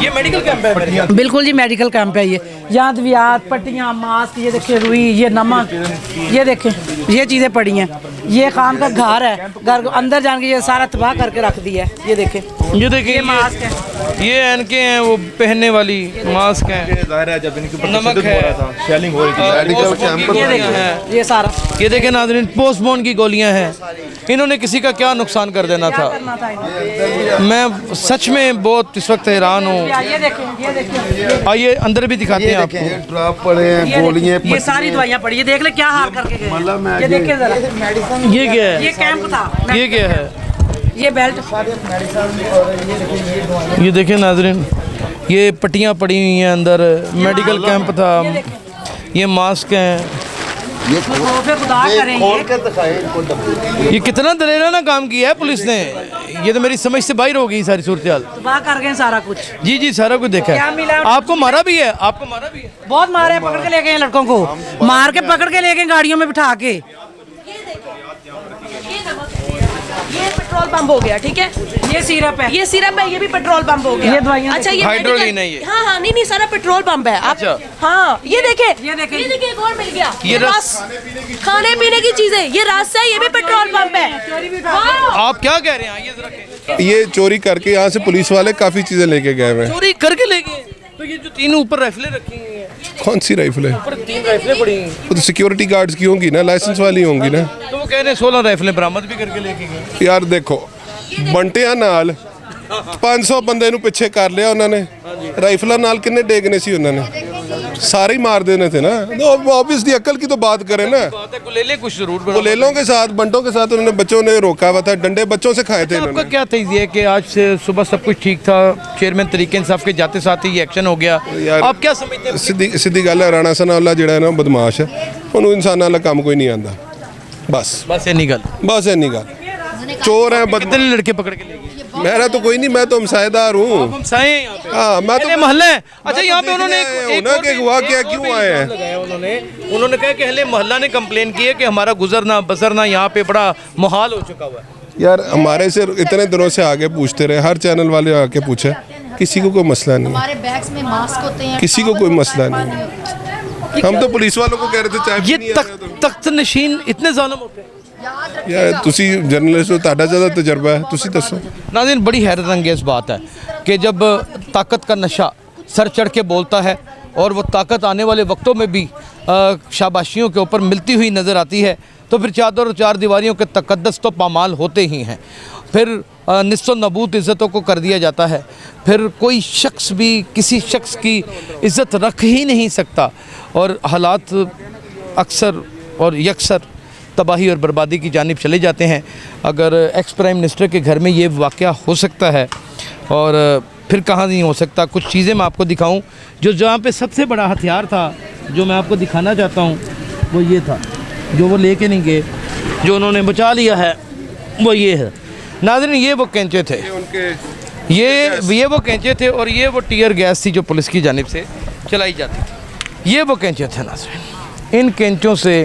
ये medical camp है मेरे ख्याल। बिल्कुल जी मेडिकल कैंप है ये। यहाँ दवियात, पट्टियाँ, मास्क, ये देखिए रुई, ये नमक, ये देखें ये चीज़ें पड़ी हैं। ये खान का घर है, घर को अंदर जान के ये सारा तबाह करके रख दिया है। ये देखें, ये देखिए ये मास्क है, ये एनके हैं, वो पहनने वाली मास्क हैं, ज़ाहिर है जब इनके ऊपर नमक तशद्दुद हो रहा था, शेलिंग हो रही थी, मेडिकल कैंप ये देखें ये सारा ये देखें नाज़रीन, पोस्टबोर्न की गोलियां हैं। इन्होंने किसी का क्या नुकसान कर देना क्या था। करना था इन्हें? मैं सच में बहुत इस वक्त हैरान हूँ। ये देखें, ये देखें, आइए अंदर भी दिखाते हैं आपको। ड्रॉप पड़े हैं, गोलियां, ये सारी दवाइयाँ पड़ी। ये देख ले क्या हाल करके गए। ये देखिए जरा, ये क्या है? ये कैंप था, ये क्या है? ये बेल्ट, ये देखें नाज़रीन, ये पट्टियाँ पड़ी हुई हैं अंदर, मेडिकल कैंप था। ये मास्क हैं। खौफे खुदा करेंगे। ये कितना दलेराना काम किया है पुलिस ने। ये तो मेरी समझ से बाहर हो गई सारी सूरत हाल। तबाह कर गए सारा कुछ। जी जी सारा कुछ देखा क्या मिला? है। आपको मारा भी है? आपको मारा भी है? बहुत मारे, पकड़ के ले गए लड़कों को, मार के पकड़ के ले गए गाड़ियों में बिठा के। ये पेट्रोल पंप हो गया, ठीक है। ये सिरप है, ये सिरप है, ये भी पेट्रोल पंप हो गया। ये दवाइयाँ अच्छा, ये हाइड्रोलिन medical- है ये। हाँ हाँ, नहीं सारा पेट्रोल पंप है। आप अच्छा। हाँ, ये देखे, ये देखें। ये देखिए, एक और मिल गया। ये रस, खाने पीने की चीजें, ये रस है, ये भी पेट्रोल पंप है। हाँ। आप क्या कह रहे हैं? ये जरा कहें। ये चोरी करके यहाँ से पुलिस वाले काफ़ी चीज़ें लेके गए हुए हैं। चोरी करके ले गए। तो ये जो तीन ऊपर राइफलें रखी हुई हैं, कौन सी राइफल है? ऊपर 3 राइफलें पड़ी हैं। वो तो सिक्योरिटी गार्ड्स की होंगी ना, लाइसेंस वाली होंगी ना। तो वो कह रहे हैं 16 राइफलें बरामद भी करके लेके गए। यार देखो, ਬੰਟਿਆਂ ਨਾਲ 500 ਬੰਦੇ ਨੂੰ ਪਿੱਛੇ ਕਰ ਲਿਆ ਉਹਨਾਂ ਨੇ। ਰਾਈਫਲਾਂ ਨਾਲ ਕਿੰਨੇ ਡੇਗਨੇ ਸੀ ਉਹਨਾਂ ਨੇ? सारे ही मार देने थे ना। तो ऑब्वियसली अक्ल की तो बात करें ना। बात है गुलेले कुछ जरूर गुलेलों के साथ, बंटों के साथ उन्होंने बच्चों ने रोका हुआ था, डंडे बच्चों से खाए थे आपका इन्होंने। क्या तजज़िया है कि आज से सुबह सब कुछ ठीक था, चेयरमैन तरीके इंसाफ के जाते साथ ही ये एक्शन हो गया, यार, आप क्या समझते हैं? ਸਿੱਧੀ ਗੱਲ ਹੈ, ਰਾਣਾ ਸਨਾਉਲਾ ਜਿਹੜਾ ਹੈ ਨਾ ਬਦਮਾਸ਼ ਹੈ, ਉਹਨੂੰ ਇਨਸਾਨਾਂ ਵਾਲਾ ਕੰਮ ਕੋਈ ਨਹੀਂ ਆਂਦਾ। ਬਸ बस ये नहीं गल। बस ਇੰਨੀ ਗੱਲ। चोर है कितने लड़के पकड़ के ले गए? मेरा तो कोई नहीं, मैं तो हमसायेदार हूँ। हम साए हैं यहाँ पे। हाँ, मैं तो मोहल्ले हैं। अच्छा, यहाँ पे देखने उन्होंने आया हूँ एक ना और कि भी- हुआ एक क्या, और क्यों भी आए हैं? इल्ज़ाम लगाया उन्होंने कहा कि अहले मोहल्ला ने कंप्लेन की है कि हमारा गुजरना बसरना यहाँ पे बड़ा मुहाल हो चुका हुआ है। यार हमारे से इतने दिनों से आगे पूछते रहे, हर चैनल वाले आके पूछे, किसी को कोई मसला नहीं है, हमारे बैग्स में मास्क होते हैं, किसी को कोई मसला नहीं है। हम तो पुलिस वालों को कह रहे थे चाय ये पीनी है। तख्त नशीन इतने जालिम होते हैं। यार तुसी जर्नलिस्ट हो, ਤੁਹਾਡਾ ज़्यादा तजर्बा है, तुसी दसो। नाज़रीन, बड़ी हैरत अंगेज़ बात है कि जब ताकत का नशा सर चढ़ के बोलता है और वो ताकत आने वाले वक्तों में भी शाबाशियों के ऊपर मिलती हुई नज़र आती है, तो फिर चादर और चार दीवारियों के तकद्दस तो पामाल होते ही हैं। फिर निस्सो नबूत इज़्ज़तों को कर दिया जाता है। फिर कोई शख्स भी किसी शख्स की इज़्ज़त रख ही नहीं सकता और हालात अक्सर और यकसर तबाही और बर्बादी की जानिब चले जाते हैं। अगर एक्स प्राइम मिनिस्टर के घर में ये वाक़या हो सकता है और फिर कहाँ नहीं हो सकता। कुछ चीज़ें मैं आपको दिखाऊं जो जहाँ पे सबसे बड़ा हथियार था, जो मैं आपको दिखाना चाहता हूँ, वो ये था जो वो लेके नहीं गए, जो उन्होंने बचा लिया है, वो ये है। नाज़रीन, ये वो कैंचे थे, ये वो कैंचे थे और ये वो टीयर गैस थी जो पुलिस की जानिब से चलाई जाती थी। ये वो कैंचे थे नाज़रीन। इन कैंचों से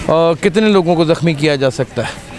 कितने लोगों को ज़ख्मी किया जा सकता है।